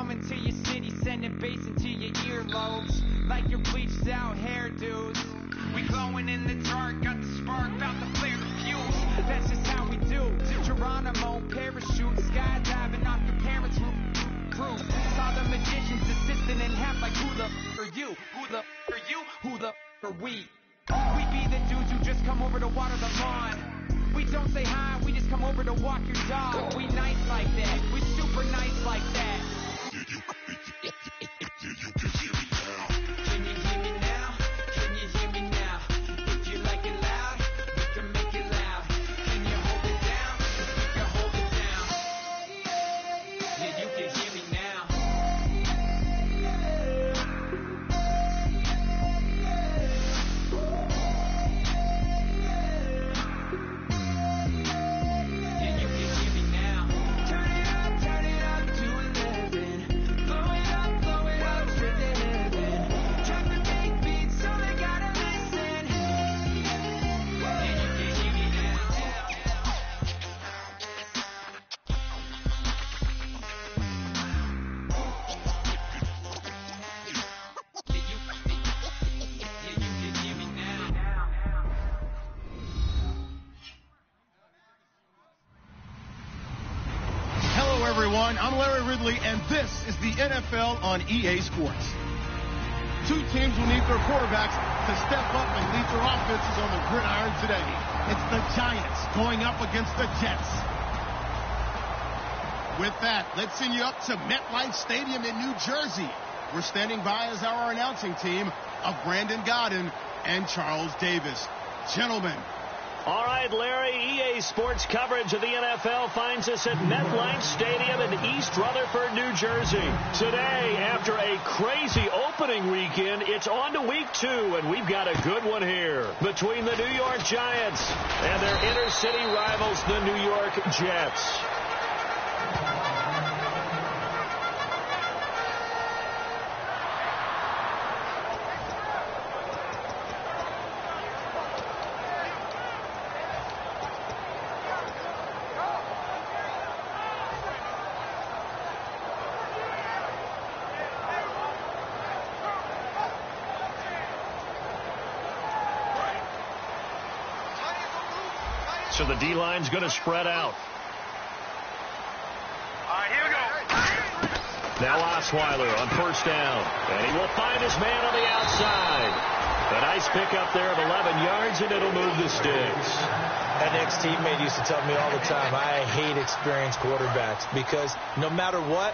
coming to your city, sending bass into your earlobes, like your bleached out hairdos. We glowing in the dark, got the spark, about to flare the fuse. That's just how we do. Geronimo, parachute, skydiving off your parents' roof. Saw the magician's assistant in half, like who the are you? Who the are you? Who the are we? We be the dudes who just come over to water the lawn. We don't say hi, we just come over to walk your dog. We nice like that, we super nice like that. Can you hear me now? Can you hear me now? If you like it loud, we can make it loud. Can you hold it down? We can hold it down. Yeah, you can hear me now. I'm Larry Ridley, and this is the NFL on EA Sports. Two teams will need their quarterbacks to step up and lead their offenses on the gridiron today. It's the Giants going up against the Jets. With that, let's send you up to MetLife Stadium in New Jersey. We're standing by as our announcing team of Brandon Godden and Charles Davis. Gentlemen. All right, Larry, EA Sports coverage of the NFL finds us at MetLife Stadium in East Rutherford, New Jersey. Today, after a crazy opening weekend, it's on to week 2, and we've got a good one here between the New York Giants and their inner-city rivals, the New York Jets. So the D-line's going to spread out. All right, here we go. Now Osweiler on first down. And he will find his man on the outside. A nice pickup there of 11 yards, and it'll move the sticks. An ex-teammate used to tell me all the time, I hate experienced quarterbacks because no matter what,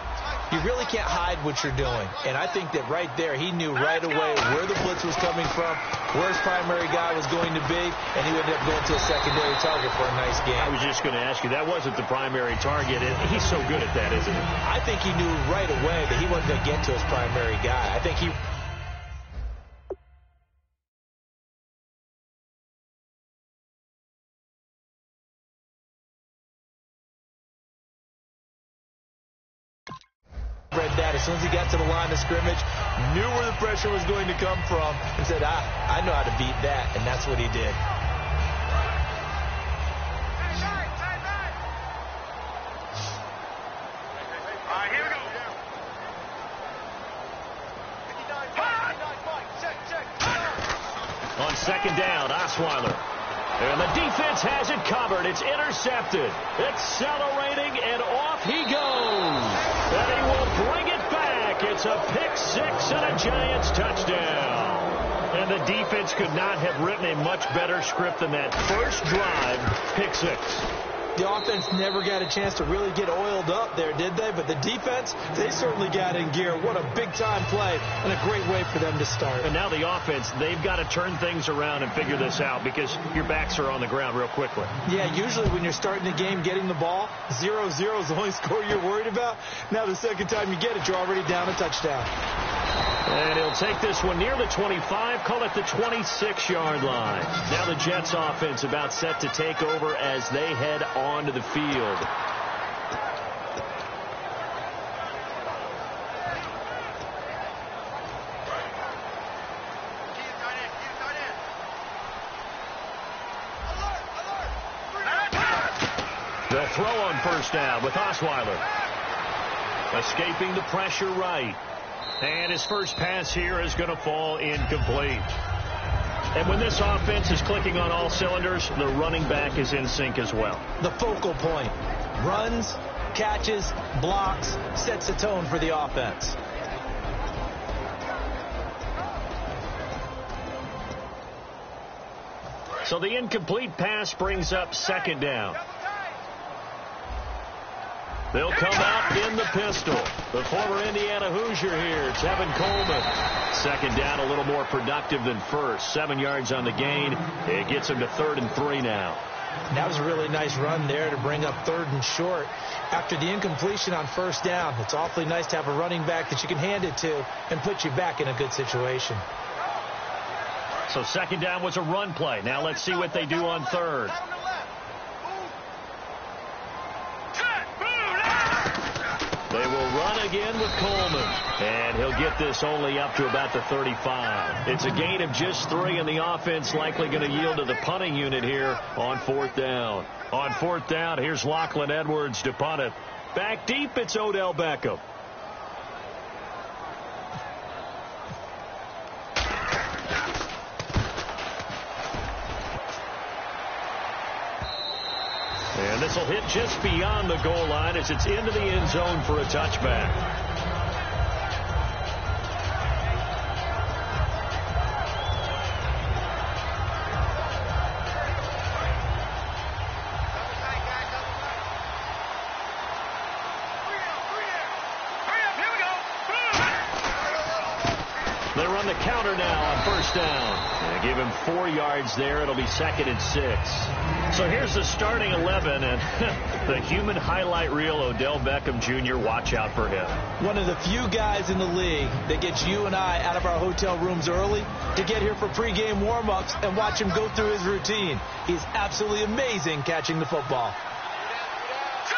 you really can't hide what you're doing. And I think that right there, he knew right away where the blitz was coming from, where his primary guy was going to be, and he would end up going to a secondary target for a nice game. I was just going to ask you, that wasn't the primary target. He's so good at that, isn't he? I think he knew right away that he wasn't going to get to his primary guy. I think he... read that as soon as he got to the line of scrimmage, knew where the pressure was going to come from, and said, I know how to beat that, and that's what he did. All right, here we go. On second down, Osweiler. And the defense has it covered. It's intercepted. Accelerating, and off he goes. And he will bring it back. It's a pick six and a Giants touchdown. And the defense could not have written a much better script than that. First drive, pick six. The offense never got a chance to really get oiled up there, did they? But the defense, they certainly got in gear. What a big-time play and a great way for them to start. And now the offense, they've got to turn things around and figure this out because your backs are on the ground real quickly. Yeah, usually when you're starting the game, getting the ball, 0-0 is the only score you're worried about. Now the second time you get it, you're already down a touchdown. And he'll take this one near the 25, call it the 26-yard line. Now the Jets offense about set to take over as they head onto the field. They'll throw on first down with Osweiler. Escaping the pressure right. And his first pass here is going to fall incomplete. And when this offense is clicking on all cylinders, the running back is in sync as well. The focal point. Runs, catches, blocks, sets the tone for the offense. So the incomplete pass brings up second down. They'll come out in the pistol. The former Indiana Hoosier here, Tevin Coleman. Second down, a little more productive than first. 7 yards on the gain. It gets him to 3rd and 3 now. That was a really nice run there to bring up 3rd and short. After the incompletion on first down, it's awfully nice to have a running back that you can hand it to and put you back in a good situation. So second down was a run play. Now let's see what they do on third. They will run again with Coleman. And he'll get this only up to about the 35. It's a gain of just 3, and the offense likely going to yield to the punting unit here on 4th down. On 4th down, here's Lachlan Edwards to punt it. Back deep, it's Odell Beckham. And this will hit just beyond the goal line as it's into the end zone for a touchback. They run the counter now on first down. And give him 4 yards there. It'll be 2nd and 6. So here's the starting 11, and the human highlight reel, Odell Beckham Jr., watch out for him. One of the few guys in the league that gets you and I out of our hotel rooms early to get here for pregame warm-ups and watch him go through his routine. He's absolutely amazing catching the football.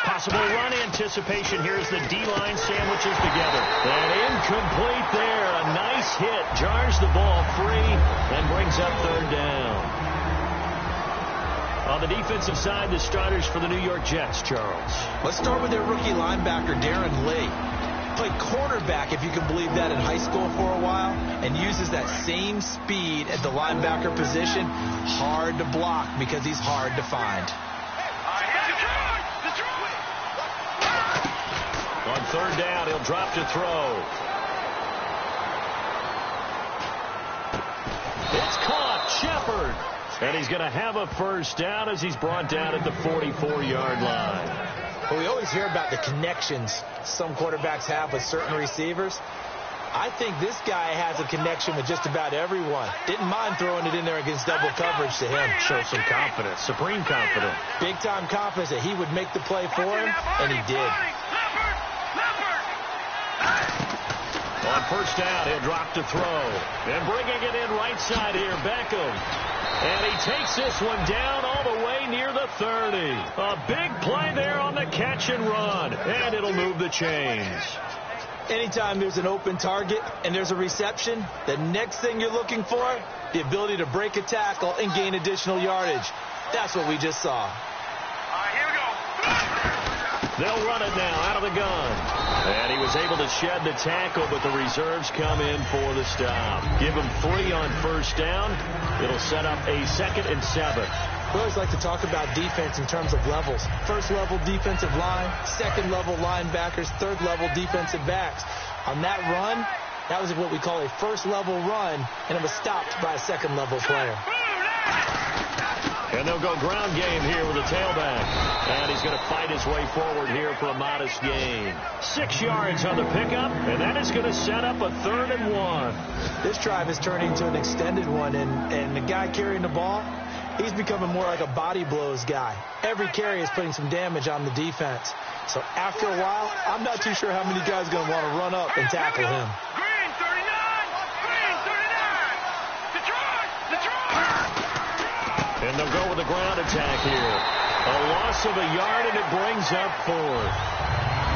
Possible run anticipation. Here's the D-line sandwiches together. And incomplete there. A nice hit. Jars the ball free and brings up 3rd down. On the defensive side, the starters for the New York Jets, Charles. Let's start with their rookie linebacker, Darren Lee. Played cornerback, if you can believe that, in high school for a while, and uses that same speed at the linebacker position. Hard to block because he's hard to find. On 3rd down, he'll drop to throw. It's caught. Shepard. And he's going to have a first down as he's brought down at the 44-yard line. Well, we always hear about the connections some quarterbacks have with certain receivers. I think this guy has a connection with just about everyone. Didn't mind throwing it in there against double coverage to him. Shows some confidence, supreme confidence. Big-time confidence that he would make the play for him, and he did. On first down, he'll drop to throw. And bringing it in right side here, Beckham. And he takes this one down all the way near the 30. A big play there on the catch and run. And it'll move the chains. Anytime there's an open target and there's a reception, the next thing you're looking for, the ability to break a tackle and gain additional yardage. That's what we just saw. Here we go. They'll run it now out of the gun. And he was able to shed the tackle, but the reserves come in for the stop. Give him 3 on first down. It'll set up a 2nd and 7. We always like to talk about defense in terms of levels. First level defensive line, second level linebackers, third level defensive backs. On that run, that was what we call a first level run, and it was stopped by a second level player. And they'll go ground game here with a tailback. And he's going to fight his way forward here for a modest gain. 6 yards on the pickup, and that is going to set up a 3rd and 1. This drive is turning into an extended one, and the guy carrying the ball, he's becoming more like a body blows guy. Every carry is putting some damage on the defense. So after a while, I'm not too sure how many guys are going to want to run up and tackle him. Green 39! Green 39! Detroit! And they'll go with the ground attack here. A loss of a yard, and it brings up 4th.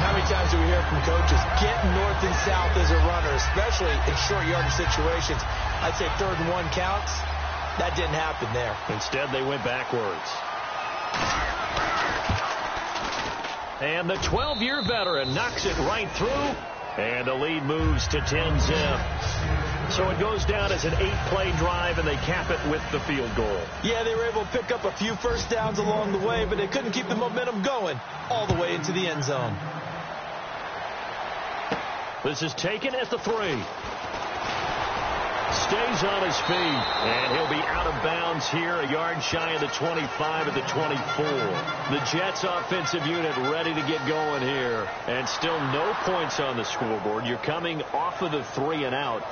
How many times do we hear from coaches, get north and south as a runner, especially in short yardage situations? I'd say 3rd and 1 counts. That didn't happen there. Instead, they went backwards. And the 12-year veteran knocks it right through, and the lead moves to 10-zip. So it goes down as an 8-play drive, and they cap it with the field goal. Yeah, they were able to pick up a few first downs along the way, but they couldn't keep the momentum going all the way into the end zone. This is taken at the 3. Stays on his feet, and he'll be out of bounds here, a yard shy of the 25 at the 24. The Jets offensive unit ready to get going here, and still no points on the scoreboard. You're coming off of the 3 and out.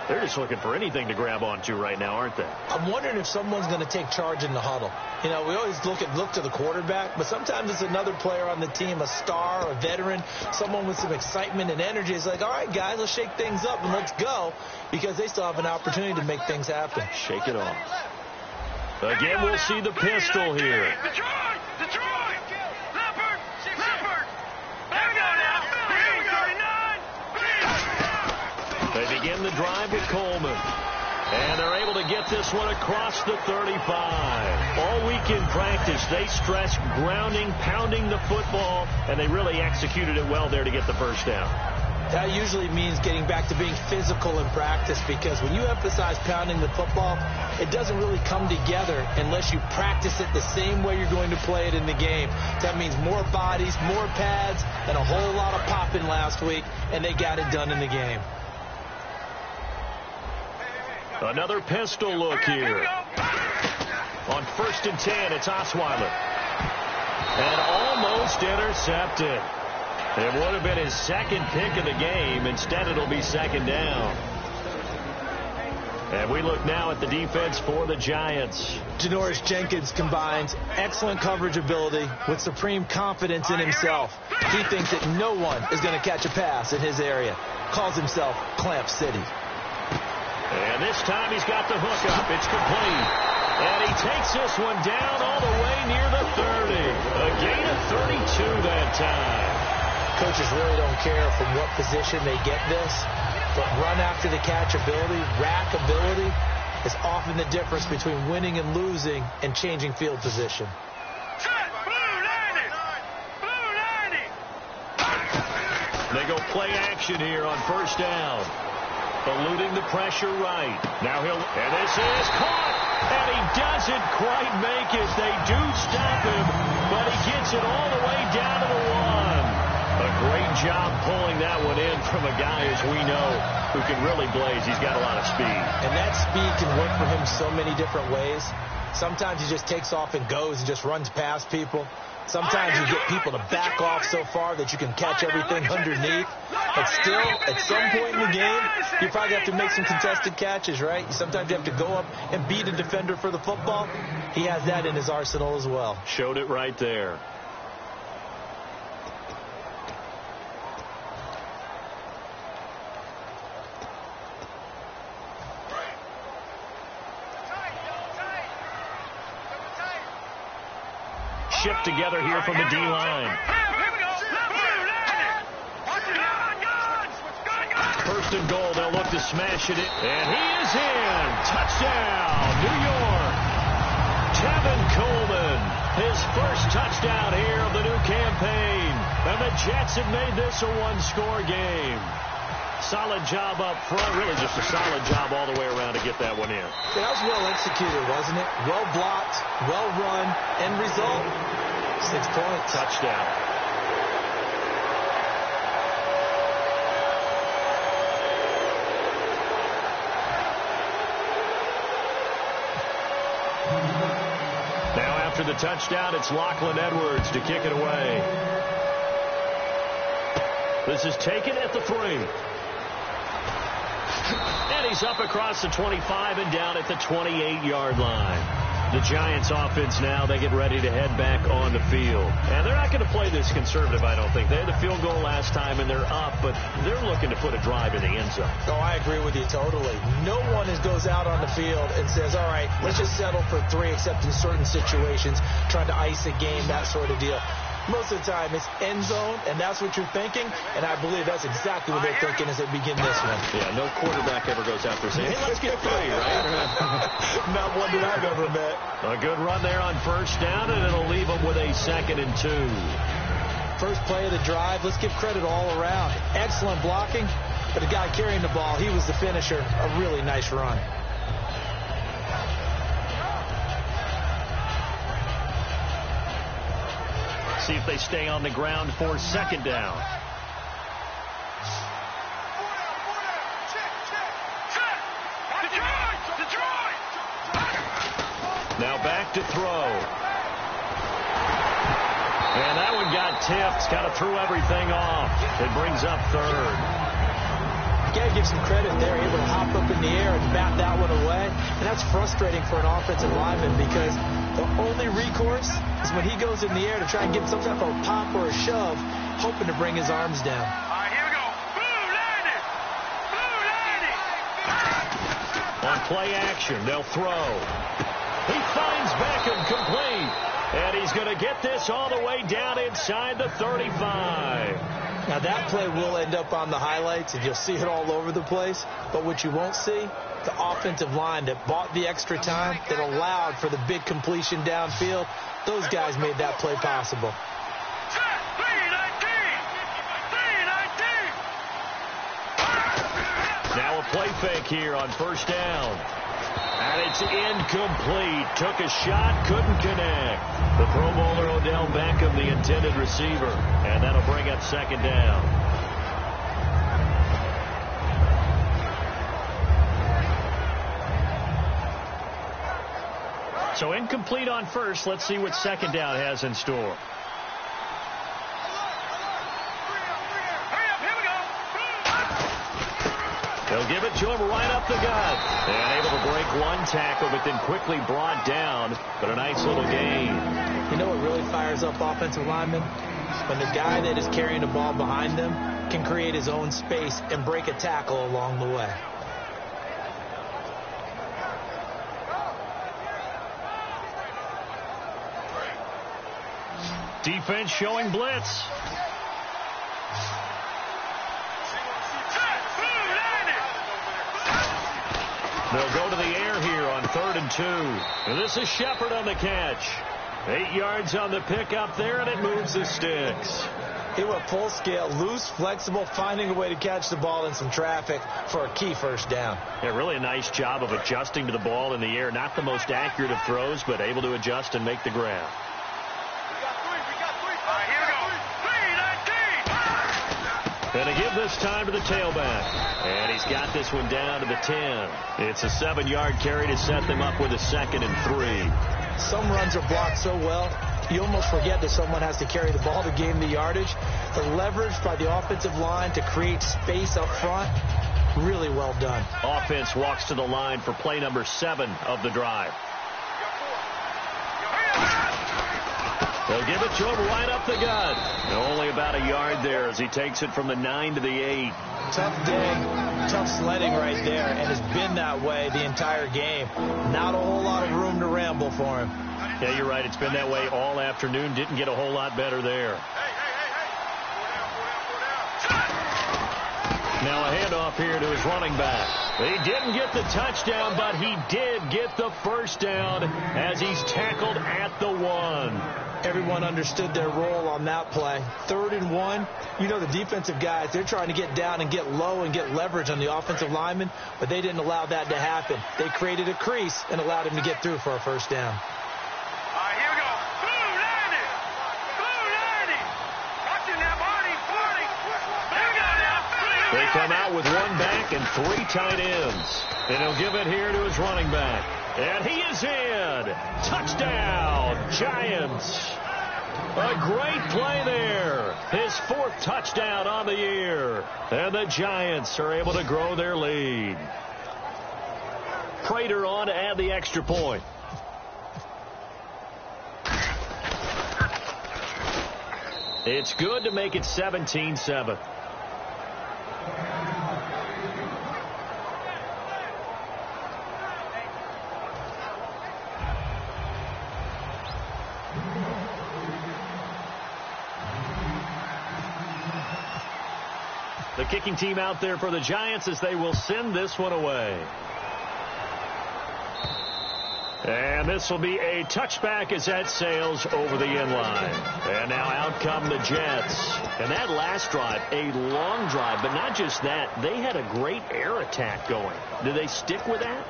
They're just looking for anything to grab onto right now, aren't they? I'm wondering if someone's going to take charge in the huddle. You know, we always look to the quarterback, but sometimes it's another player on the team, a star, a veteran, someone with some excitement and energy. It's like, all right, guys, let's shake things up and let's go, because they still have an opportunity to make things happen. Shake it off. Again, we'll see the pistol here. Detroit! Leopard! There we go now! 39! They begin the drive with Coleman. And they're able to get this one across the 35. All week in practice, they stressed grounding, pounding the football, and they really executed it well there to get the first down. That usually means getting back to being physical in practice, because when you emphasize pounding the football, it doesn't really come together unless you practice it the same way you're going to play it in the game. That means more bodies, more pads, and a whole lot of popping last week, and they got it done in the game. Another pistol look here. On 1st and 10, it's Osweiler. And almost intercepted. It would have been his second pick of the game. Instead, it'll be second down. And we look now at the defense for the Giants. Janoris Jenkins combines excellent coverage ability with supreme confidence in himself. He thinks that no one is going to catch a pass in his area. Calls himself Clamp City. And this time he's got the hook up. It's complete. And he takes this one down all the way near the 30. A gain of 32 that time. Coaches really don't care from what position they get this, but run after the catch ability, rack ability, is often the difference between winning and losing and changing field position. They go play action here on 1st down. Eluding the pressure right. Now and this is caught, and he doesn't quite make it. They do stop him, but he gets it all the way down to the 1. A great job pulling that one in from a guy, as we know, who can really blaze. He's got a lot of speed. And that speed can work for him so many different ways. Sometimes he just takes off and goes and just runs past people. Sometimes you get people to back off so far that you can catch everything underneath. But still, at some point in the game, you probably have to make some contested catches, right? Sometimes you have to go up and beat a defender for the football. He has that in his arsenal as well. Showed it right there. Shift together here from the D-line. 1st and goal. They'll look to smash it in. And he is in. Touchdown, New York. Tevin Coleman, his first touchdown here of the new campaign. And the Jets have made this a one-score game. Solid job up front. Really just a solid job all the way around to get that one in. That was well executed, wasn't it? Well blocked, well run. End result, 6 points. Touchdown. Now after the touchdown, it's Lachlan Edwards to kick it away. This is taken at the 3. And he's up across the 25 and down at the 28-yard line. The Giants offense now, they get ready to head back on the field. And they're not going to play this conservative, I don't think. They had the field goal last time, and they're up, but they're looking to put a drive in the end zone. Oh, I agree with you totally. No one goes out on the field and says, all right, let's just settle for 3, except in certain situations, trying to ice a game, that sort of deal. Most of the time, it's end zone, and that's what you're thinking, and I believe that's exactly what they're thinking as they begin this one. Yeah, no quarterback ever goes out there saying, hey, let's get 3, right? Not one that I've ever met. A good run there on 1st down, and it'll leave them with a 2nd and 2. first play of the drive. Let's give credit all around. Excellent blocking, but the guy carrying the ball, he was the finisher. A really nice run. See if they stay on the ground for second down. Now back to throw. And that one got tipped. Kind of threw everything off. It brings up third. Got to give some credit there. Able to hop up in the air and bat that one away. And that's frustrating for an offensive lineman because the only recourse is when he goes in the air to try and give some type of a pop or a shove, hoping to bring his arms down. All right, here we go. Blue landing. Blue landing. On play action, they'll throw. He finds Beckham complete. And he's going to get this all the way down inside the 35. Now that play will end up on the highlights, and you'll see it all over the place. But what you won't see, the offensive line that bought the extra time, that allowed for the big completion downfield, those guys made that play possible. Now a play fake here on first down. And it's incomplete. Took a shot, couldn't connect. The Pro Bowler Odell Beckham, the intended receiver. And that'll bring up second down. So incomplete on first. Let's see what second down has in store. They'll give it to him right up the gut. And able to break one tackle, but then quickly brought down. But a nice little gain. You know what really fires up offensive linemen? When the guy that is carrying the ball behind them can create his own space and break a tackle along the way. Defense showing blitz. They'll go to the air here on 3rd and 2. And this is Shepard on the catch. 8 yards on the pickup there, and it moves the sticks. He went full scale, loose, flexible, finding a way to catch the ball in some traffic for a key first down. Yeah, really a nice job of adjusting to the ball in the air. Not the most accurate of throws, but able to adjust and make the grab. And to give this time to the tailback. And he's got this one down to the 10. It's a 7-yard carry to set them up with a 2nd and 3. Some runs are blocked so well, you almost forget that someone has to carry the ball to gain the yardage. The leverage by the offensive line to create space up front, really well done. Offense walks to the line for play number 7 of the drive. They'll give it to him right up the gut. Only about a yard there as he takes it from the 9 to the 8. Tough day, tough sledding right there, and has been that way the entire game. Not a whole lot of room to ramble for him. Yeah, you're right. It's been that way all afternoon. Didn't get a whole lot better there. Now a handoff here to his running back. He didn't get the touchdown, but he did get the first down as he's tackled at the 1. Everyone understood their role on that play. 3rd and 1. You know the defensive guys, they're trying to get down and get low and get leverage on the offensive lineman, but they didn't allow that to happen. They created a crease and allowed him to get through for a first down. All right, here we go. Blue landing. Blue landing. Watching that body. They come out with 1 back and 3 tight ends. And he'll give it here to his running back. And he is in. Touchdown, Giants. A great play there. His 4th touchdown on the year. And the Giants are able to grow their lead. Prater on to add the extra point. It's good to make it 17-7. The kicking team out there for the Giants as they will send this one away. And this will be a touchback as that sails over the inline. And now out come the Jets. And that last drive, a long drive, but not just that. They had a great air attack going. Do they stick with that?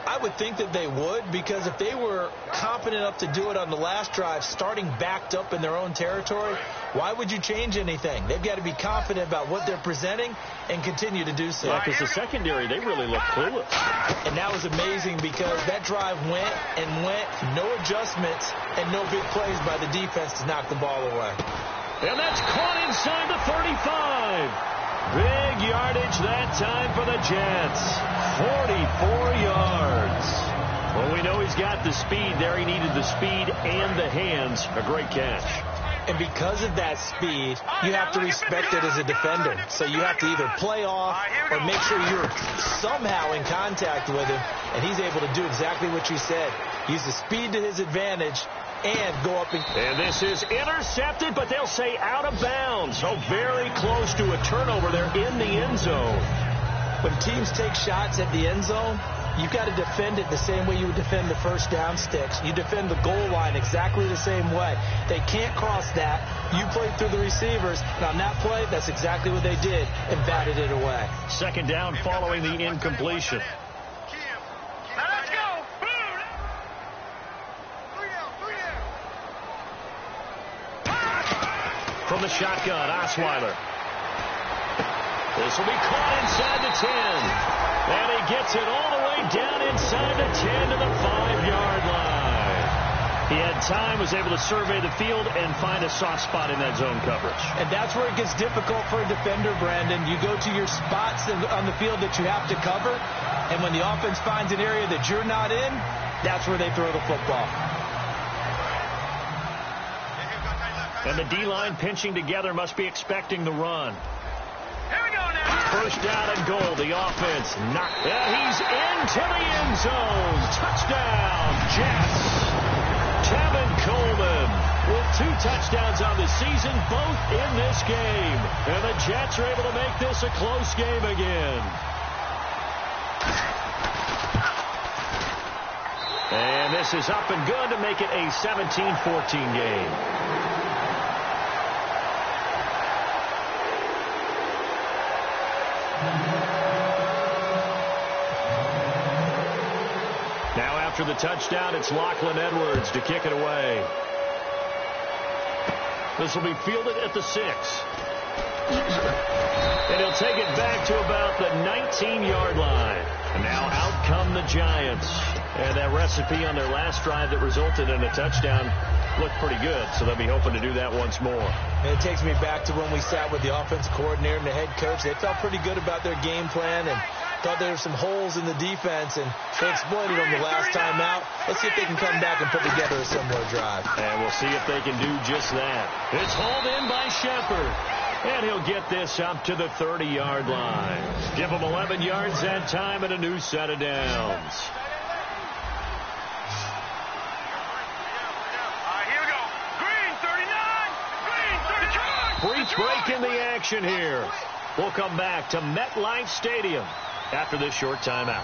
I would think that they would, because if they were confident enough to do it on the last drive, starting backed up in their own territory, why would you change anything? They've got to be confident about what they're presenting and continue to do so. Yeah, because the secondary, they really look clueless. And that was amazing because that drive went and went, no adjustments, and no big plays by the defense to knock the ball away. And that's caught inside the 35. Big yardage that time for the Jets. 44 yards. Well, we know he's got the speed there. He needed the speed and the hands. A great catch. And because of that speed, you have to respect it as a defender. So you have to either play off or make sure you're somehow in contact with him. And he's able to do exactly what you said. Use the speed to his advantage and go up and this is intercepted, but they'll say out of bounds. So very close to a turnover there in the end zone. When teams take shots at the end zone, you've got to defend it the same way you would defend the first down sticks. You defend the goal line exactly the same way. They can't cross that. You played through the receivers, and on that play, that's exactly what they did and batted it away. Second down following the incompletion. Let's go. From the shotgun, Osweiler. This will be caught inside the 10. And he gets it all the way down inside the 10 to the 5-yard line. He had time, was able to survey the field and find a soft spot in that zone coverage. And that's where it gets difficult for a defender, Brandon. You go to your spots on the field that you have to cover, and when the offense finds an area that you're not in, that's where they throw the football. And the D-line pinching together must be expecting the run. Here we go now. First down and goal. The offense knocked. He's into the end zone. Touchdown, Jets. Tevin Coleman with 2 touchdowns on the season, both in this game. And the Jets are able to make this a close game again. And this is up and good to make it a 17-14 game. Now after the touchdown, it's Lachlan Edwards to kick it away. This will be fielded at the 6. And he'll take it back to about the 19-yard line. And now out come the Giants. And that recipe on their last drive that resulted in a touchdown looked pretty good, so they'll be hoping to do that once more. And it takes me back to when we sat with the offensive coordinator and the head coach. They felt pretty good about their game plan and thought there were some holes in the defense, and they exploited them the last time out. Let's see if they can come back and put together a similar drive. And we'll see if they can do just that. It's hauled in by Shepard. And he'll get this up to the 30-yard line. Give him 11 yards that time and a new set of downs. Here we go. Green 39. Green 39. Brief break in the action here. We'll come back to MetLife Stadium after this short timeout.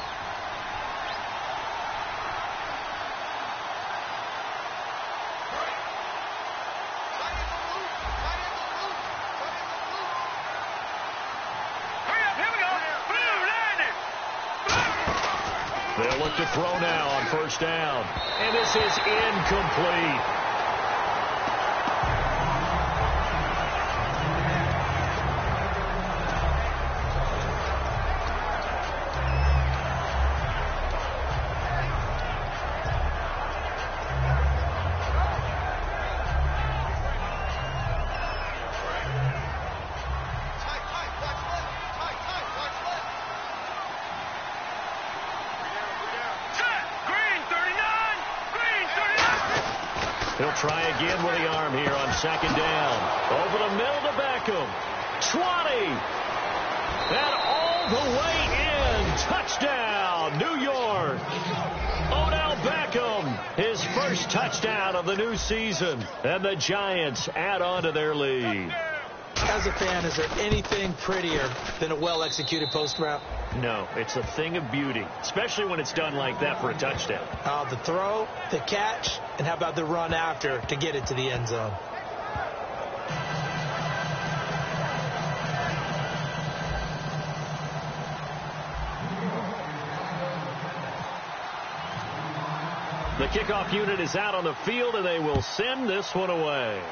They'll look to throw now on first down. And this is incomplete. He'll try again with the arm here on second down. Over the middle to Beckham. 20. And all the way in. Touchdown, New York. Odell Beckham, his first touchdown of the new season. And the Giants add on to their lead. As a fan, is there anything prettier than a well-executed post route? No, it's a thing of beauty, especially when it's done like that for a touchdown. The throw, the catch, and how about the run after to get it to the end zone? The kickoff unit is out on the field, and they will send this one away.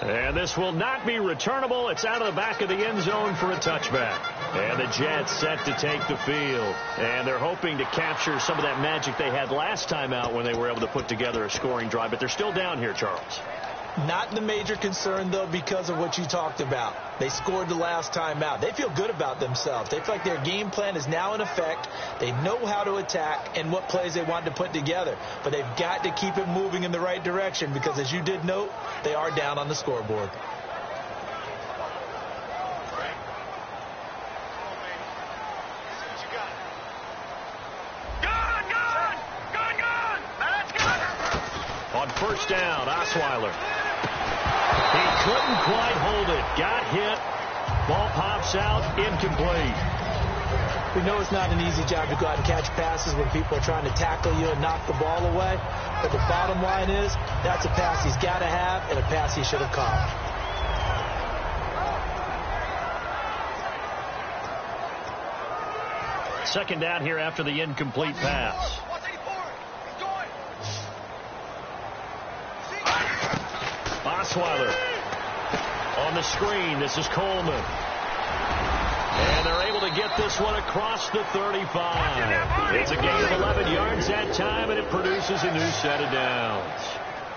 And this will not be returnable. It's out of the back of the end zone for a touchback. And the Jets set to take the field. And they're hoping to capture some of that magic they had last time out when they were able to put together a scoring drive. But they're still down here, Charles. Not the major concern, though, because of what you talked about. They scored the last time out. They feel good about themselves. They feel like their game plan is now in effect. They know how to attack and what plays they want to put together. But they've got to keep it moving in the right direction because, as you did note, they are down on the scoreboard. On first down, Osweiler. He couldn't quite hold it. Got hit. Ball pops out. Incomplete. We know it's not an easy job to go out and catch passes when people are trying to tackle you and knock the ball away. But the bottom line is that's a pass he's got to have and a pass he should have caught. Second down here after the incomplete pass. Osweiler on the screen. This is Coleman. And they're able to get this one across the 35. It's a gain of 11 yards that time, and it produces a new set of downs.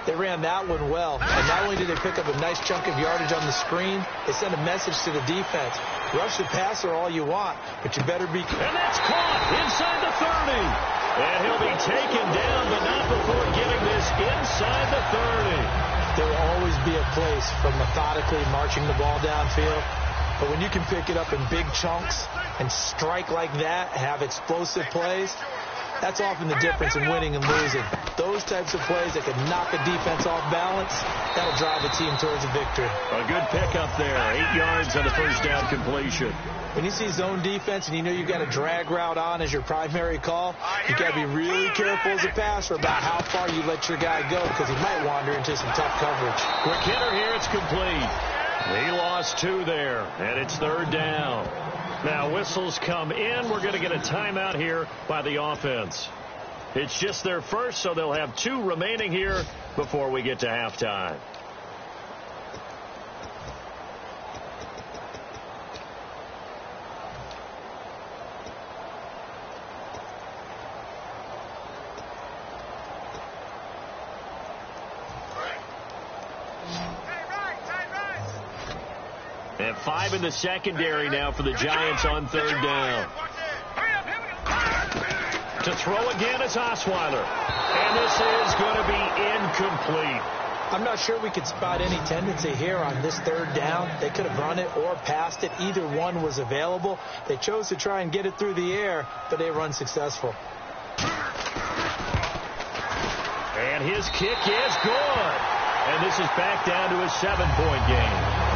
They ran that one well. And not only did they pick up a nice chunk of yardage on the screen, they sent a message to the defense. Rush the passer all you want, but you better be... And that's caught inside the 30. And he'll be taken down, but not before getting this inside the 30. There will always be a place for methodically marching the ball downfield. But when you can pick it up in big chunks and strike like that, have explosive plays, that's often the difference in winning and losing. Those types of plays that can knock a defense off balance, that'll drive a team towards a victory. A good pickup there. 8 yards on the first down completion. When you see zone defense and you know you've got a drag route on as your primary call, you've got to be really careful as a passer about how far you let your guy go because he might wander into some tough coverage. Quick hitter here. It's complete. He lost 2 there, and it's third down. Now whistles come in. We're going to get a timeout here by the offense. It's just their first, so they'll have 2 remaining here before we get to halftime. And 5 in the secondary now for the Giants on third down. To throw again is Osweiler. And this is going to be incomplete. I'm not sure we could spot any tendency here on this third down. They could have run it or passed it. Either one was available. They chose to try and get it through the air, but they were unsuccessful. And his kick is good. And this is back down to a 7-point game.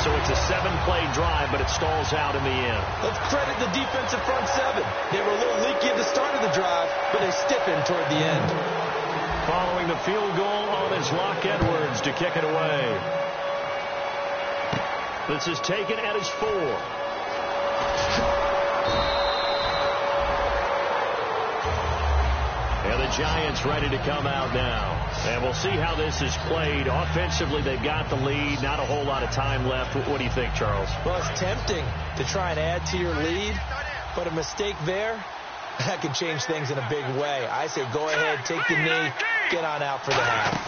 So it's a 7-play drive, but it stalls out in the end. Let's credit the defensive front 7. They were a little leaky at the start of the drive, but they stiffened toward the end. Following the field goal on is Locke Edwards to kick it away. This is taken at his 4. And the Giants ready to come out now. And we'll see how this is played. Offensively, they've got the lead. Not a whole lot of time left. What do you think, Charles? Well, it's tempting to try and add to your lead, but a mistake there, that can change things in a big way. I say go ahead, take the knee, get on out for the half.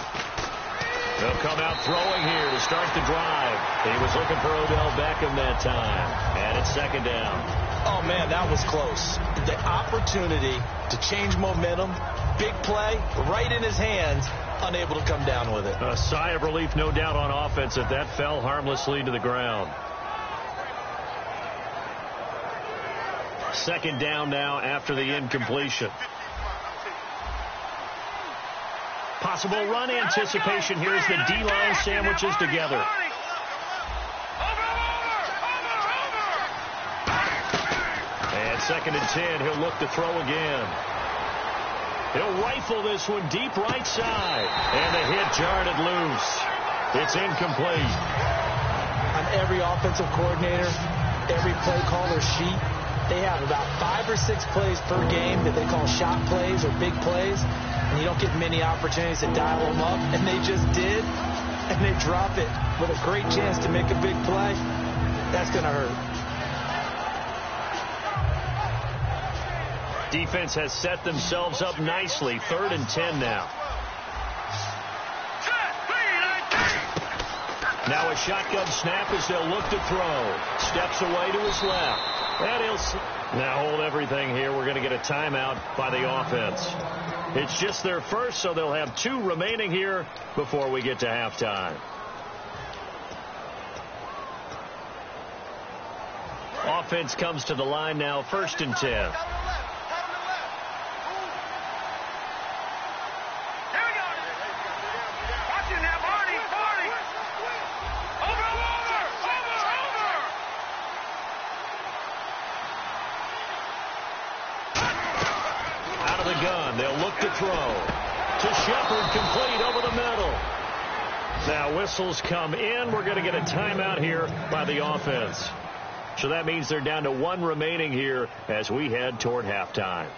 They'll come out throwing here to start the drive. He was looking for Odell Beckham that time. And it's second down. Oh, man, that was close. The opportunity to change momentum, big play, right in his hands, unable to come down with it. A sigh of relief, no doubt, on offense that that fell harmlessly to the ground. Second down now after the incompletion. Possible run anticipation here as the D-line sandwiches together. And 2nd and 10, he'll look to throw again. He'll rifle this one deep right side. And the hit jarred it loose. It's incomplete. On every offensive coordinator, every play caller sheet, they have about 5 or 6 plays per game that they call shot plays or big plays. And you don't get many opportunities to dial them up. And they just did. And they drop it with a great chance to make a big play. That's going to hurt. Defense has set themselves up nicely. 3rd and 10 now. Now a shotgun snap as they'll look to throw. Steps away to his left. And he'll now hold everything here. We're going to get a timeout by the offense. It's just their first, so they'll have 2 remaining here before we get to halftime. Offense comes to the line now, 1st and 10. They'll look to throw. To Shepard, complete over the middle. Now whistles come in. We're going to get a timeout here by the offense. So that means they're down to 1 remaining here as we head toward halftime.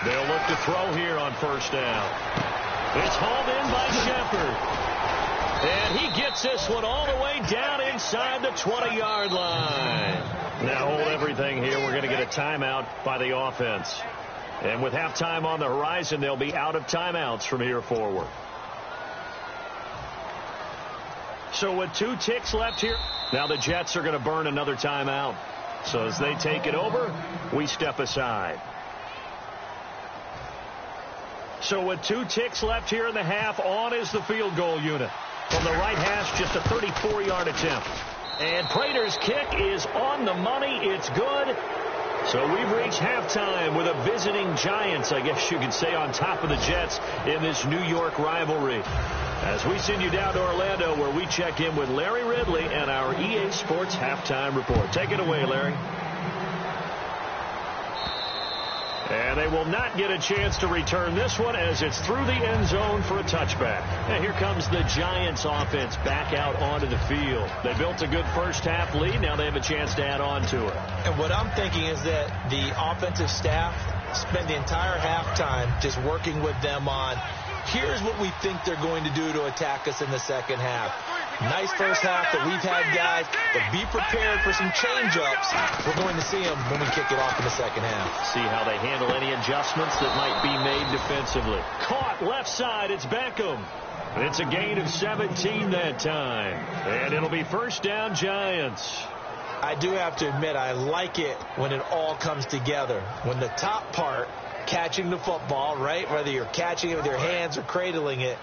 They'll look to throw here on 1st down. It's hauled in by Shepard. And he gets this one all the way down inside the 20-yard line. Now hold everything here. We're going to get a timeout by the offense. And with halftime on the horizon, they'll be out of timeouts from here forward. So with 2 ticks left here, now the Jets are going to burn another timeout. So as they take it over, we step aside. So with 2 ticks left here in the half, on is the field goal unit. From the right hash, just a 34-yard attempt. And Prater's kick is on the money. It's good. So we've reached halftime with a visiting Giants, I guess you could say, on top of the Jets in this New York rivalry. As we send you down to Orlando, where we check in with Larry Ridley and our EA Sports Halftime Report. Take it away, Larry. And they will not get a chance to return this one as it's through the end zone for a touchback. And here comes the Giants offense back out onto the field. They built a good first half lead. Now they have a chance to add on to it. And what I'm thinking is that the offensive staff spend the entire halftime just working with them on, here's what we think they're going to do to attack us in the second half. Nice first half that we've had, guys, but be prepared for some change-ups. We're going to see them when we kick it off in the second half. See how they handle any adjustments that might be made defensively. Caught left side. It's Beckham. It's a gain of 17 that time. And it'll be 1st down Giants. I do have to admit, I like it when it all comes together. When the top part, catching the football, right, whether you're catching it with your hands or cradling it,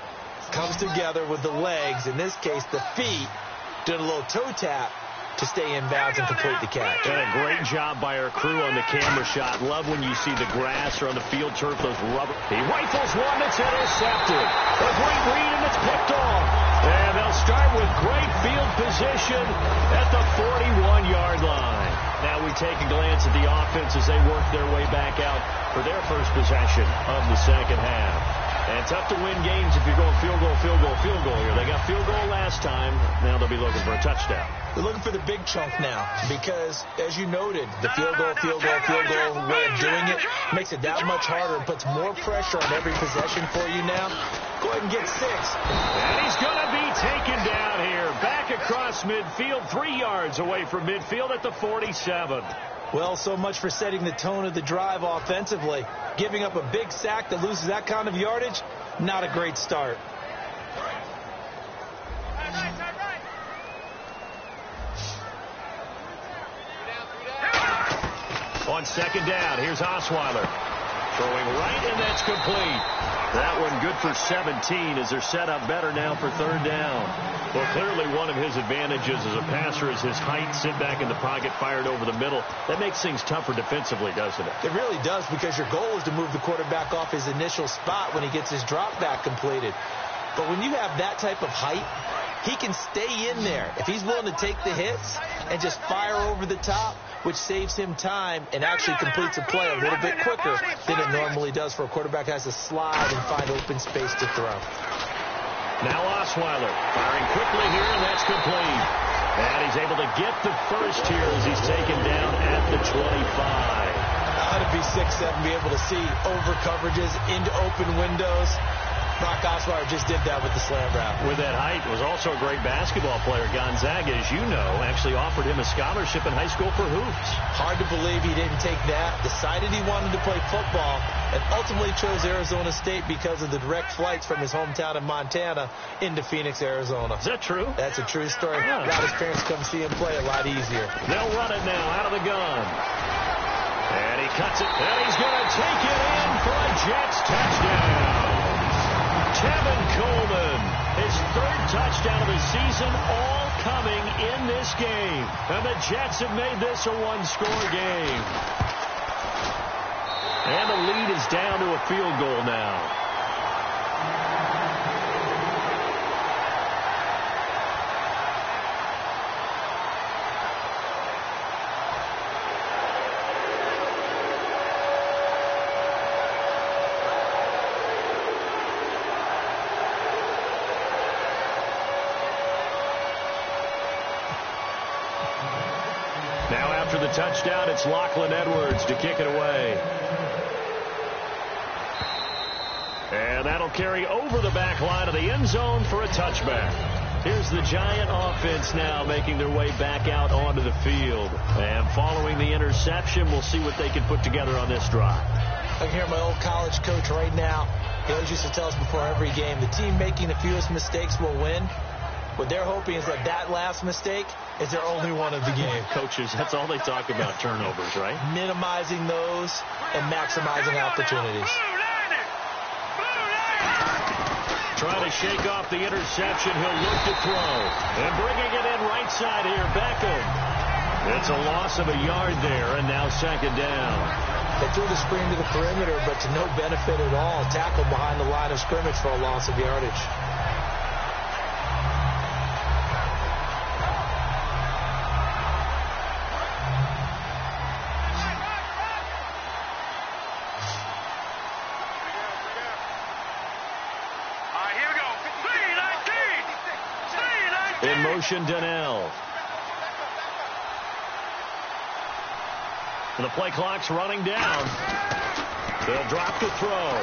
comes together with the legs, in this case the feet, doing a little toe tap to stay in bounds and complete the catch. And a great job by our crew on the camera shot. Love when you see the grass or on the field turf, those rubber. He rifles one that's intercepted. A great read and it's picked off. And they'll start with great field position at the 41-yard line. Now we take a glance at the offense as they work their way back out for their first possession of the second half. And tough to win games if you're going field goal, field goal, field goal here. They got field goal last time. Now they'll be looking for a touchdown. They're looking for the big chunk now because, as you noted, the field goal way of doing it makes it that much harder and puts more pressure on every possession for you now. Go ahead and get 6. And he's going to be taken down here. Back across midfield, 3 yards away from midfield at the 47. Well, so much for setting the tone of the drive offensively. Giving up a big sack that loses that kind of yardage, not a great start. on second down. Here's Osweiler. Throwing right, and that's complete. That one good for 17 as they're set up better now for third down. Well, clearly one of his advantages as a passer is his height, sit back in the pocket, fired over the middle. That makes things tougher defensively, doesn't it? It really does, because your goal is to move the quarterback off his initial spot when he gets his drop back completed. But when you have that type of height, he can stay in there if he's willing to take the hits and just fire over the top, which saves him time and actually completes a play a little bit quicker than it normally does for a quarterback who has to slide and find open space to throw. Now Osweiler firing quickly here, and that's complete. And he's able to get the first here as he's taken down at the 25. How to be 6'7", be able to see over coverages into open windows. Brock Osweiler just did that with the slam route. With that height, was also a great basketball player. Gonzaga, as you know, actually offered him a scholarship in high school for hoops. Hard to believe he didn't take that. Decided he wanted to play football and ultimately chose Arizona State because of the direct flights from his hometown of Montana into Phoenix, Arizona. Is that true? That's a true story. Got his parents come see him play a lot easier. They'll run it now out of the gun. And he cuts it, and he's going to take it in for a Jets touchdown. Tevin Coleman, his third touchdown of the season, all coming in this game. And the Jets have made this a one-score game. And the lead is down to a field goal now. Now after the touchdown, it's Lachlan Edwards to kick it away. And that'll carry over the back line of the end zone for a touchback. Here's the Giant offense now making their way back out onto the field. And following the interception, we'll see what they can put together on this drive. I can hear my old college coach right now. He always used to tell us before every game, the team making the fewest mistakes will win. What they're hoping is that last mistake is their only one of the game. Coaches, that's all they talk about, turnovers, right? Minimizing those and maximizing opportunities. Trying to shake off the interception. He'll look to throw. And bringing it in right side here, Beckham. It's a loss of a yard there, and now second down. They threw the screen to the perimeter, but to no benefit at all. Tackled behind the line of scrimmage for a loss of yardage. In motion, Donnell. And the play clock's running down. They'll drop the throw.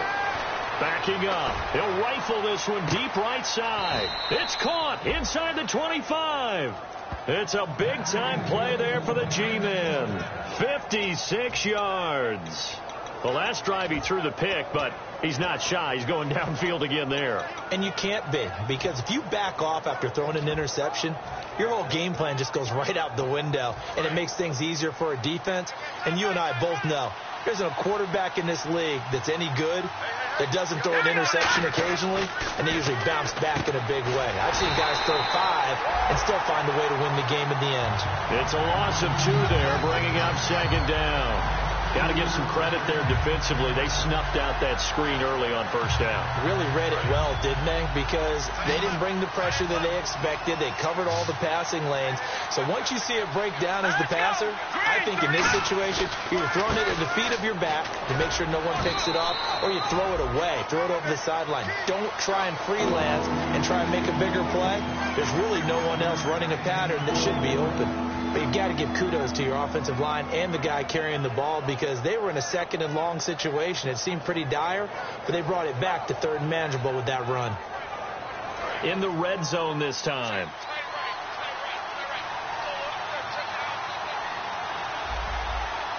Backing up. He'll rifle this one deep right side. It's caught inside the 25. It's a big-time play there for the G-men. 56 yards. The last drive he threw the pick, but he's not shy. He's going downfield again there. And you can't be, because if you back off after throwing an interception, your whole game plan just goes right out the window, and it makes things easier for a defense. And you and I both know there's a quarterback in this league that's any good that doesn't throw an interception occasionally, and they usually bounce back in a big way. I've seen guys throw 5 and still find a way to win the game in the end. It's a loss of 2 there, bringing up second down. Got to give some credit there defensively. They snuffed out that screen early on first down. Really read it well, didn't they? Because they didn't bring the pressure that they expected. They covered all the passing lanes. So once you see it break down as the passer, I think in this situation, you're throwing it at the feet of your back to make sure no one picks it up, or you throw it away, throw it over the sideline. Don't try and freelance and try and make a bigger play. There's really no one else running a pattern that should be open. But you've got to give kudos to your offensive line and the guy carrying the ball, because they were in a second and long situation. It seemed pretty dire, but they brought it back to third and manageable with that run. In the red zone this time.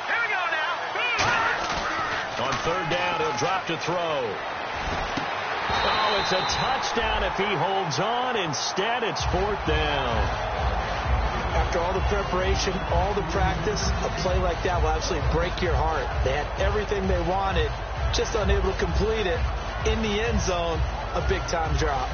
Here we go now. On third down, he'll drop to throw. Oh, it's a touchdown if he holds on. Instead, it's fourth down. after all the preparation, all the practice, a play like that will absolutely break your heart. They had everything they wanted, just unable to complete it. In the end zone, a big-time drop.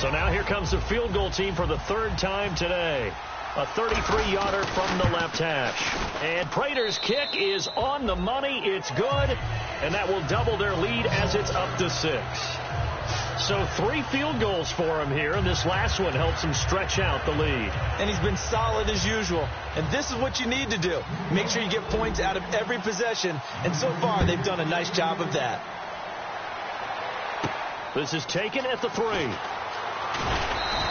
So now here comes the field goal team for the third time today. A 33-yarder from the left hash. And Prater's kick is on the money. It's good. And that will double their lead as it's up to 6. So 3 field goals for him here, and this last one helps him stretch out the lead. And he's been solid as usual. And this is what you need to do. Make sure you get points out of every possession. And so far, they've done a nice job of that. This is taken at the 3.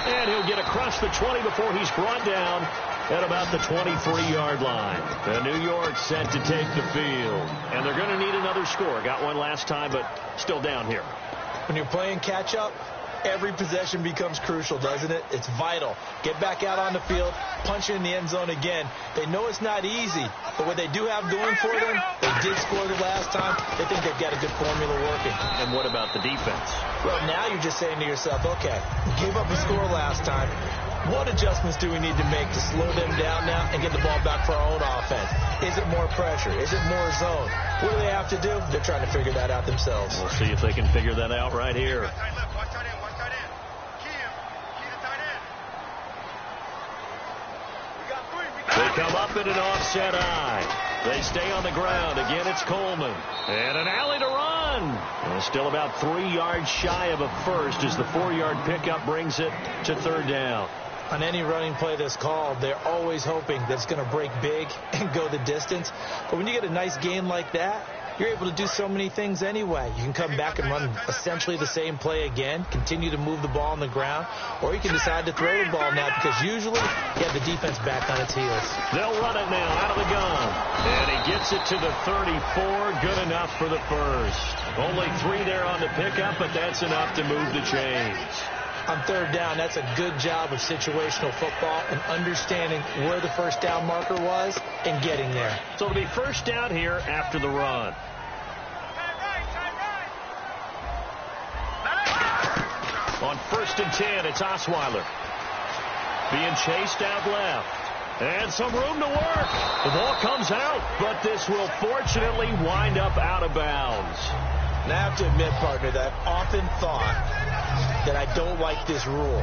And he'll get across the 20 before he's brought down at about the 23-yard line. The New York set to take the field. And they're going to need another score. Got one last time, but still down here. When you're playing catch-up, every possession becomes crucial, doesn't it? It's vital. Get back out on the field, punch in the end zone again. They know it's not easy, but what they do have going for them, they did score the last time. They think they've got a good formula working. And what about the defense? Well, now you're just saying to yourself, okay, we gave up a score last time. What adjustments do we need to make to slow them down now and get the ball back for our own offense? Is it more pressure? Is it more zone? What do they have to do? They're trying to figure that out themselves. We'll see if they can figure that out right here. They come up in an offset eye. They stay on the ground. Again, it's Coleman. And an alley to run. And still about 3 yards shy of a first as the 4-yard pickup brings it to third down. On any running play that's called, they're always hoping that it's going to break big and go the distance. But when you get a nice gain like that, you're able to do so many things anyway. You can come back and run essentially the same play again, continue to move the ball on the ground, or you can decide to throw the ball now because usually you have the defense back on its heels. They'll run it now out of the gun. And he gets it to the 34. Good enough for the first. Only 3 there on the pickup, but that's enough to move the chains. On third down, that's a good job of situational football and understanding where the first down marker was and getting there. So it'll be first down here after the run. On 1st and 10, it's Osweiler. Being chased out left. And some room to work. The ball comes out, but this will fortunately wind up out of bounds. And I have to admit, partner, that I've often thought that I don't like this rule,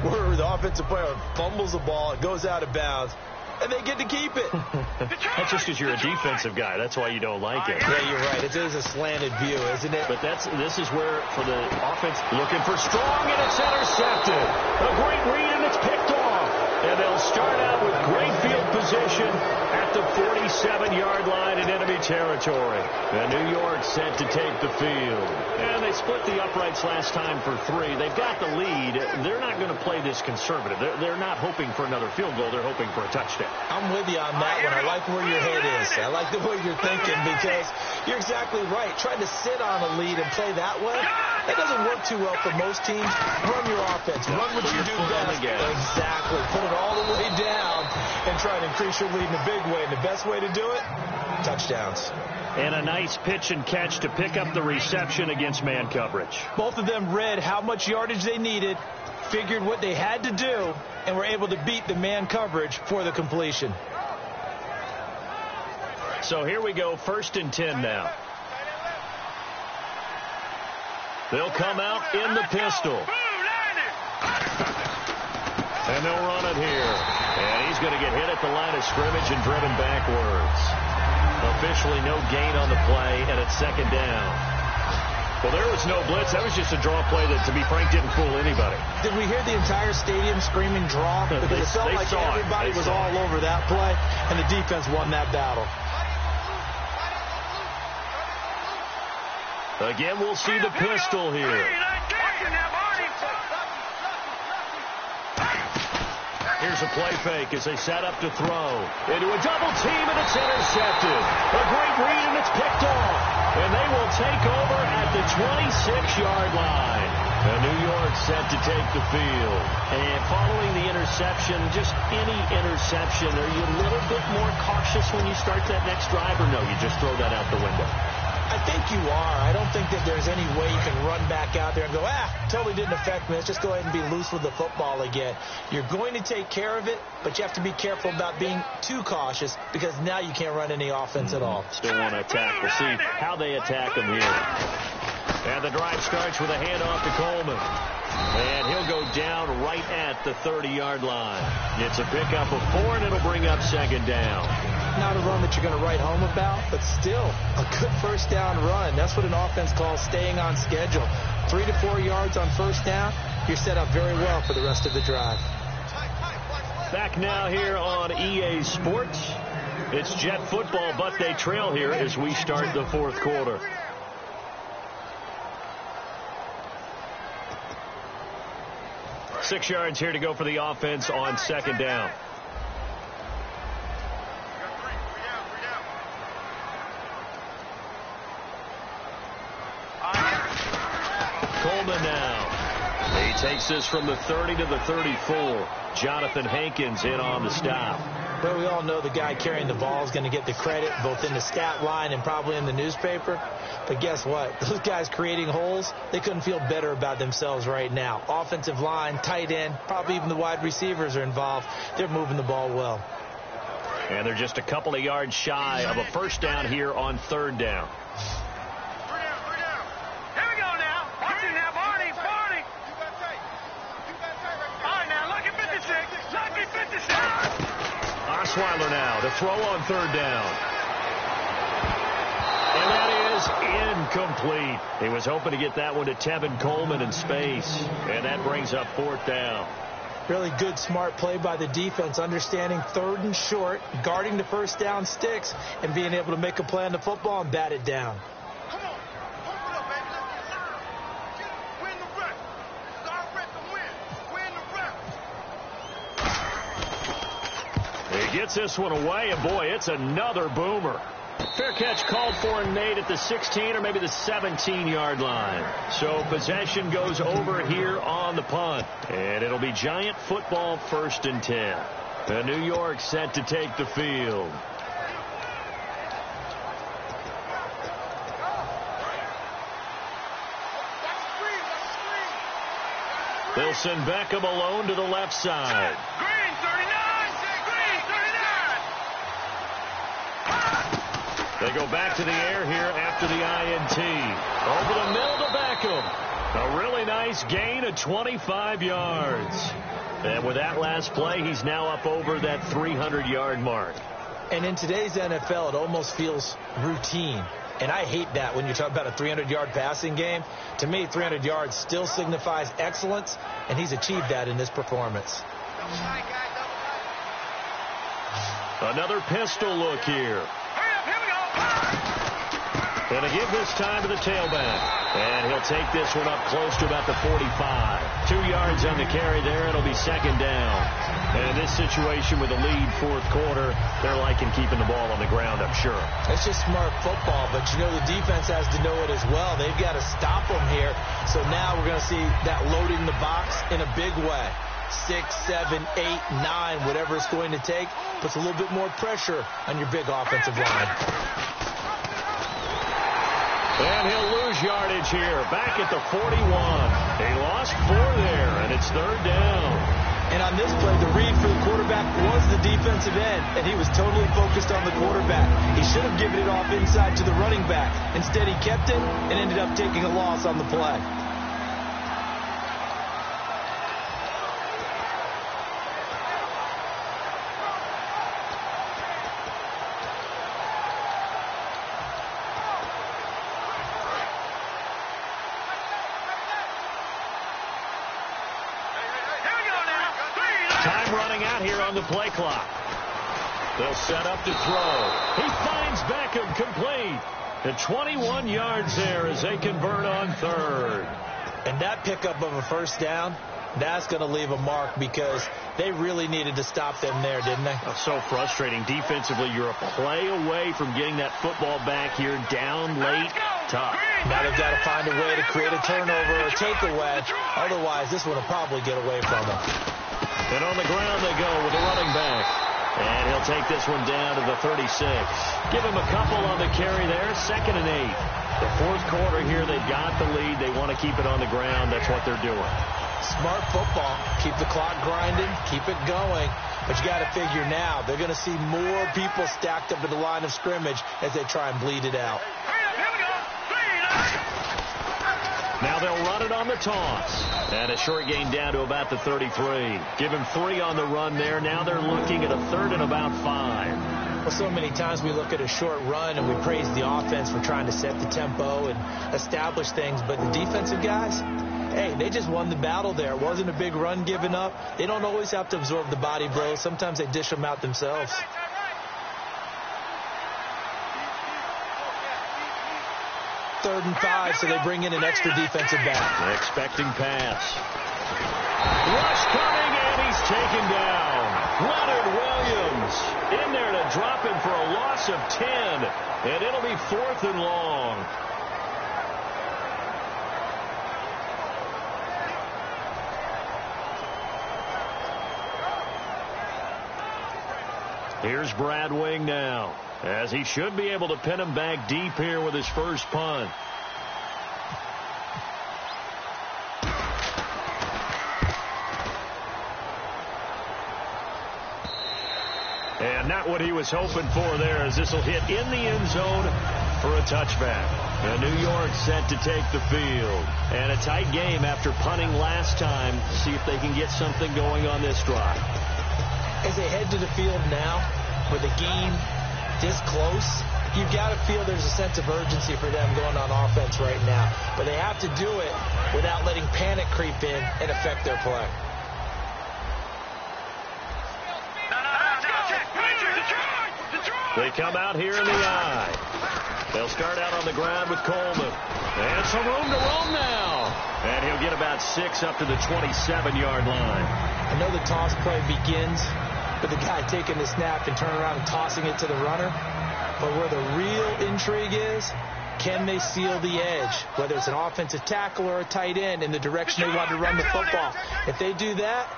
where the offensive player fumbles the ball, it goes out of bounds, and they get to keep it. That's just because you're a defensive guy. That's why you don't like it. Yeah, you're right. It is a slanted view, isn't it? But this is where, for the offense, looking for strong, and it's intercepted. A great read, and it's picked off. And they'll start out with great field position at the 47-yard line in enemy territory. And New York set to take the field. And they split the uprights last time for 3. They've got the lead. They're not going to play this conservative. They're not hoping for another field goal. They're hoping for a touchdown. I'm with you on that one. I like where your head is. I like the way you're thinking because you're exactly right. Trying to sit on a lead and play that way, that doesn't work too well for most teams. Run your offense. Run what you do best. Exactly. Put it all the way down and try and increase your lead in a big way. And the best way to do it, touchdowns. And a nice pitch and catch to pick up the reception against man coverage. Both of them read how much yardage they needed, figured what they had to do, and were able to beat the man coverage for the completion. So here we go, 1st and 10 now. They'll come out in the pistol. And they'll run it here. And he's going to get hit at the line of scrimmage and driven backwards. Officially no gain on the play, and it's 2nd down. Well, there was no blitz. That was just a draw play that, to be frank, didn't fool anybody. Did we hear the entire stadium screaming draw? Because it felt like everybody was all over that play, and the defense won that battle. Again, we'll see the pistol here. Here's a play fake as they set up to throw. Into a double team, and it's intercepted. A great read, and it's picked off. And they will take over at the 26-yard line. And New York set to take the field. And following the interception, just any interception, are you a little bit more cautious when you start that next drive, or no, you just throw that out the window? I think you are. I don't think that there's any way you can run back out there and go, totally didn't affect me. Let's just go ahead and be loose with the football again. You're going to take care of it, but you have to be careful about being too cautious because now you can't run any offense at all. Still want to attack. We'll see how they attack him here. And the drive starts with a handoff to Coleman. And he'll go down right at the 30-yard line. It's a pickup of 4, and it'll bring up second down. Not a run that you're going to write home about, but still a good first down run. That's what an offense calls staying on schedule. 3 to 4 yards on first down, you're set up very well for the rest of the drive. Back now here on EA Sports. It's Jet football, but they trail here as we start the fourth quarter. Six yards here to go for the offense on second down. Coleman now. He takes this from the 30 to the 34. Jonathan Hankins in on the stop. Well, we all know the guy carrying the ball is going to get the credit both in the stat line and probably in the newspaper. But guess what? Those guys creating holes, they couldn't feel better about themselves right now. Offensive line, tight end, probably even the wide receivers are involved. They're moving the ball well. And they're just a couple of yards shy of a first down here on third down. Osweiler now to throw on third down. And that is incomplete. He was hoping to get that one to Tevin Coleman in space. And that brings up fourth down. Really good, smart play by the defense, understanding third and short, guarding the first down sticks, and being able to make a play on the football and bat it down. Come on. Pump it up, baby. Let's get win the rep. This is our rep to win. Win the rep. He gets this one away, and boy, it's another boomer. Fair catch called for and made at the 16 or maybe the 17-yard line. So possession goes over here on the punt. And it'll be Giant football, 1st and 10. And New York set to take the field. They'll send Beckham alone to the left side. Green, 39. Green, 39. They go back to the air here after the INT. Over the middle to Beckham. A really nice gain of 25 yards. And with that last play, he's now up over that 300-yard mark. And in today's NFL, it almost feels routine. And I hate that when you talk about a 300-yard passing game. To me, 300 yards still signifies excellence, and he's achieved that in this performance. Another pistol look here. And to give this time to the tailback. And he'll take this one up close to about the 45. 2 yards on the carry there. It'll be second down. And in this situation with a lead fourth quarter, they're liking keeping the ball on the ground, I'm sure. It's just smart football, but you know the defense has to know it as well. They've got to stop them here. So now we're going to see that loading the box in a big way. 6, 7, 8, 9, whatever it's going to take, puts a little bit more pressure on your big offensive line. And he'll lose yardage here, back at the 41. He lost 4 there, and it's third down. And on this play, the read for the quarterback was the defensive end, and he was totally focused on the quarterback. He should have given it off inside to the running back. Instead, he kept it and ended up taking a loss on the play. Time running out here on the play clock. They'll set up to throw. He finds Beckham complete. The 21 yards there as they convert on third. And that pickup of a first down, that's going to leave a mark because they really needed to stop them there, didn't they? That's so frustrating. Defensively, you're a play away from getting that football back here down late. Tough. Now they've got to find a way to create a turnover or takeaway. Otherwise, this one will probably get away from them. And on the ground they go with the running back. And he'll take this one down to the 36. Give him a couple on the carry there. 2nd and 8. The fourth quarter here, they've got the lead. They want to keep it on the ground. That's what they're doing. Smart football. Keep the clock grinding. Keep it going. But you got to figure now, they're going to see more people stacked up at the line of scrimmage as they try and bleed it out. Now they'll run it on the toss. And a short gain down to about the 33. Give him 3 on the run there. Now they're looking at a third and about 5. Well, so many times we look at a short run and we praise the offense for trying to set the tempo and establish things. But the defensive guys, hey, they just won the battle there. It wasn't a big run given up. They don't always have to absorb the body blows. Sometimes they dish them out themselves. Third and 5, so they bring in an extra defensive back. Expecting pass. Rush coming, and he's taken down. Leonard Williams in there to drop him for a loss of 10, and it'll be 4th and long. Here's Brad Wing now, as he should be able to pin him back deep here with his first punt. And not what he was hoping for there, as this will hit in the end zone for a touchback. And New York set to take the field. And a tight game after punting last time. See if they can get something going on this drive. As they head to the field now, with the game this close, you've got to feel there's a sense of urgency for them going on offense right now. But they have to do it without letting panic creep in and affect their play. They come out here in the eye. They'll start out on the ground with Coleman. And some room to roam now. And he'll get about 6 up to the 27-yard line. I know the toss play begins with the guy taking the snap and turning around and tossing it to the runner. But where the real intrigue is, can they seal the edge, whether it's an offensive tackle or a tight end, in the direction they want to run the football? If they do that,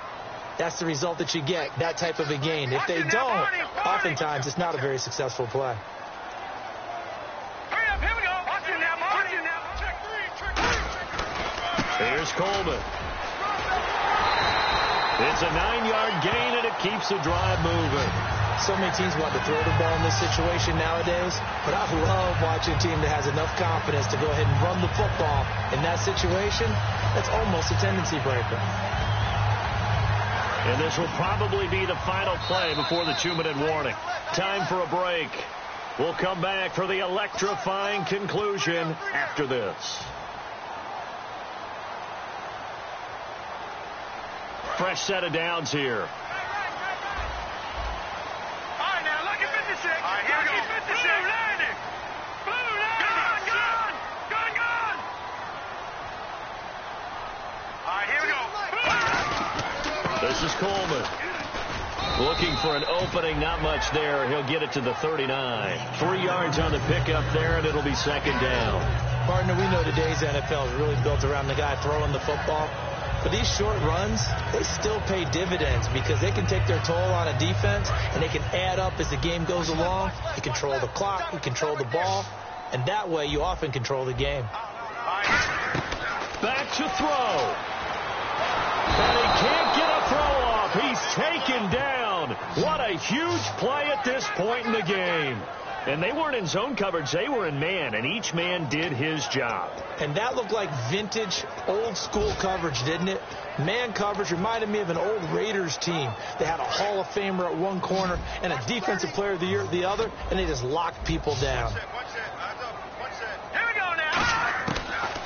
that's the result that you get, that type of a gain. If they don't, oftentimes it's not a very successful play. Here's Coleman. It's a 9-yard gain, and it keeps the drive moving. So many teams want to throw the ball in this situation nowadays, but I love watching a team that has enough confidence to go ahead and run the football in that situation. That's almost a tendency breaker. And this will probably be the final play before the 2-minute warning. Time for a break. We'll come back for the electrifying conclusion after this. Fresh set of downs here. All right, now, look at 56. All right, here we go. 56. Blue landing. Blue landing. Gun. All right, here we go. This is Coleman. Looking for an opening, not much there. He'll get it to the 39. 3 yards on the pickup there, and it'll be 2nd down. Partner, we know today's NFL is really built around the guy throwing the football. But these short runs, they still pay dividends because they can take their toll on a defense, and they can add up as the game goes along. You control the clock, you control the ball, and that way you often control the game. Back to throw. And he can't get a throw off. He's taken down. What a huge play at this point in the game. And they weren't in zone coverage. They were in man, and each man did his job. And that looked like vintage, old-school coverage, didn't it? Man coverage reminded me of an old Raiders team. They had a Hall of Famer at one corner and a Defensive Player of the Year at the other, and they just locked people down. Here we go now.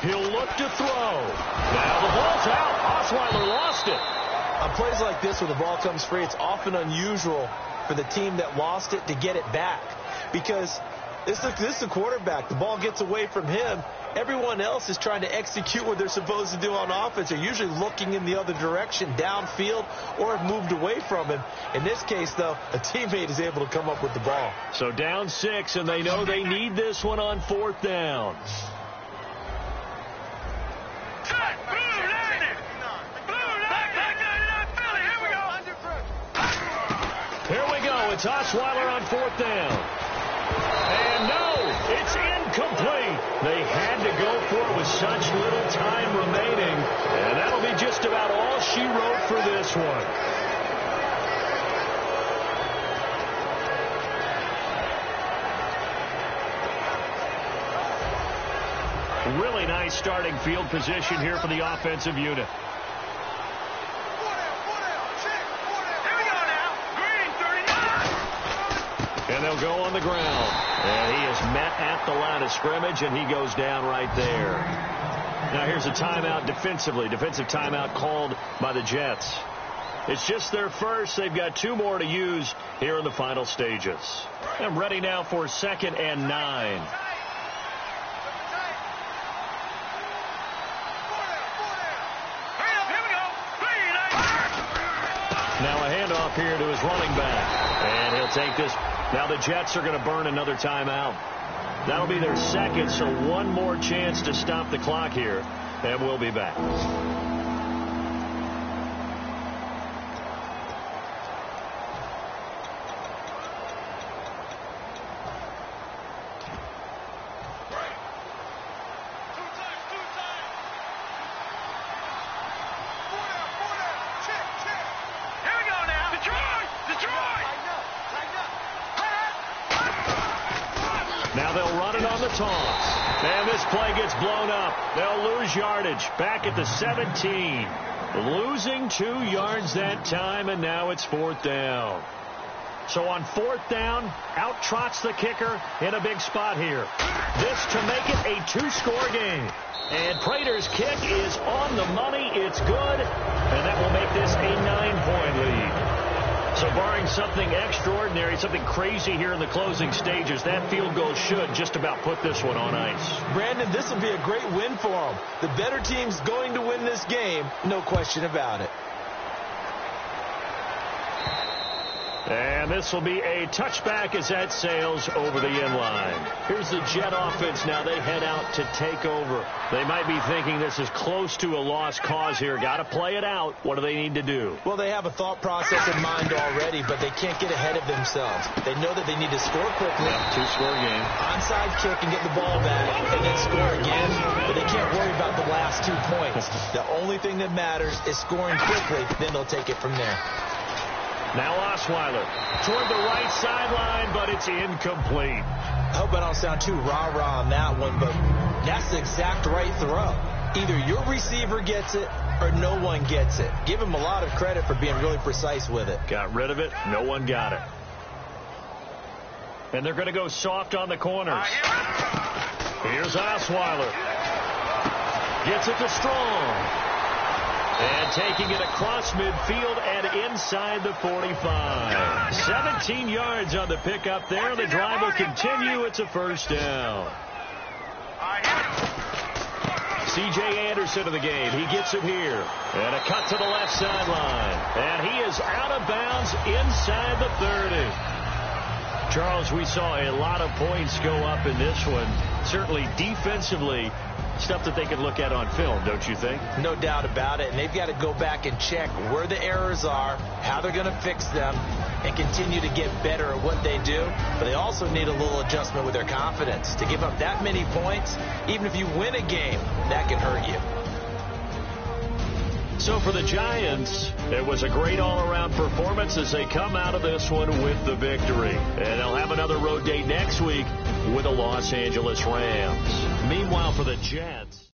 He'll look to throw. Now the ball's out. Osweiler lost it. On plays like this where the ball comes free, it's often unusual for the team that lost it to get it back. Because this is the quarterback. The ball gets away from him. Everyone else is trying to execute what they're supposed to do on offense. They're usually looking in the other direction, downfield, or have moved away from him. In this case, though, a teammate is able to come up with the ball. So down 6, and they know they need this one on 4th down. Here we go. It's Osweiler on 4th down. And no, It's incomplete. They had to go for it with such little time remaining. And that'll be just about all she wrote for this one. Really nice starting field position here for the offensive unit. And they'll go on the ground. And he is met at the line of scrimmage, and he goes down right there. Now here's a timeout defensively. Defensive timeout called by the Jets. It's just their first. They've got 2 more to use here in the final stages. I'm ready now for 2nd and 9. Now a handoff here to his running back. And he'll take this. Now the Jets are going to burn another timeout. That'll be their second, so one more chance to stop the clock here. And we'll be back. Now they'll run it on the toss. And this play gets blown up. They'll lose yardage back at the 17. Losing 2 yards that time, and now it's 4th down. So on 4th down, out trots the kicker in a big spot here. This to make it a 2-score game. And Prater's kick is on the money. It's good. And that will make this a 9-point lead. So barring something extraordinary, something crazy here in the closing stages, that field goal should just about put this one on ice. Brandon, this will be a great win for them. The better team's going to win this game, no question about it. And this will be a touchback as that sails over the end line. Here's the Jet offense now. They head out to take over. They might be thinking this is close to a lost cause here. Got to play it out. What do they need to do? Well, they have a thought process in mind already, but they can't get ahead of themselves. They know that they need to score quickly. 2-score game. Onside kick and get the ball back and then score again. But they can't worry about the last 2 points. The only thing that matters is scoring quickly. Then they'll take it from there. Now Osweiler toward the right sideline, but it's incomplete. I hope I don't sound too rah-rah on that one, but that's the exact right throw. Either your receiver gets it or no one gets it. Give him a lot of credit for being really precise with it. Got rid of it. No one got it. And they're going to go soft on the corners. Here's Osweiler. Gets it to Strong. And taking it across midfield and inside the 45. 17 yards on the pickup there. The drive will continue. It's a 1st down. C.J. Anderson of the game. He gets it here. And a cut to the left sideline. And he is out of bounds inside the 30. Charles, we saw a lot of points go up in this one. Certainly defensively, stuff that they can look at on film, don't you think? No doubt about it. And they've got to go back and check where the errors are, how they're going to fix them, and continue to get better at what they do. But they also need a little adjustment with their confidence. To give up that many points, even if you win a game, that can hurt you. So for the Giants, it was a great all-around performance as they come out of this one with the victory. And they'll have another road date next week with the Los Angeles Rams. Meanwhile, for the Jets.